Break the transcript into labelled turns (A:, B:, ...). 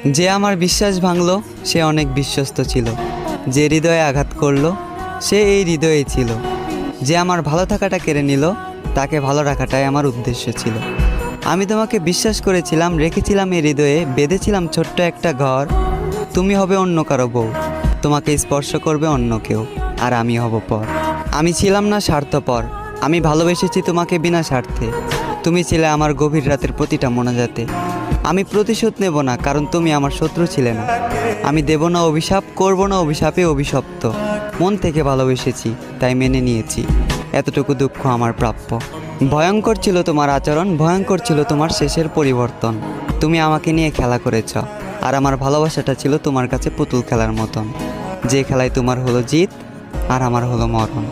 A: যে আমার বিশ্বাস ভাঙলো সে অনেক বিশ্বস্ত ছিল, যে হৃদয়ে আঘাত করলো সে এই হৃদয়েই ছিল। যে আমার ভালো থাকাটা কেড়ে নিল তাকে ভালো রাখাটাই আমার উদ্দেশ্য ছিল। আমি তোমাকে বিশ্বাস করেছিলাম, রেখেছিলাম এই হৃদয়ে, বেঁধেছিলাম ছোট্ট একটা ঘর। তুমি হবে অন্য কারো বউ, তোমাকে স্পর্শ করবে অন্য কেউ, আর আমি হব পর। আমি ছিলাম না স্বার্থপর, আমি ভালোবেসেছি তোমাকে বিনা স্বার্থে। তুমি ছিলে আমার গভীর রাতের প্রতিটা মোনাজাতে। আমি প্রতিশোধ নেব না, কারণ তুমি আমার শত্রু ছিলে না। আমি দেব না অভিশাপ, করব না অভিশাপে অভিশপ্ত। মন থেকে ভালোবেসেছি, তাই মেনে নিয়েছি। এতটুকু দুঃখ আমার প্রাপ্য। ভয়ঙ্কর ছিল তোমার আচরণ, ভয়ঙ্কর ছিল তোমার শেষের পরিবর্তন। তুমি আমাকে নিয়ে খেলা করেছ, আর আমার ভালোবাসাটা ছিল তোমার কাছে পুতুল খেলার মতন। যে খেলায় তোমার হলো জিত আর আমার হলো মরণ।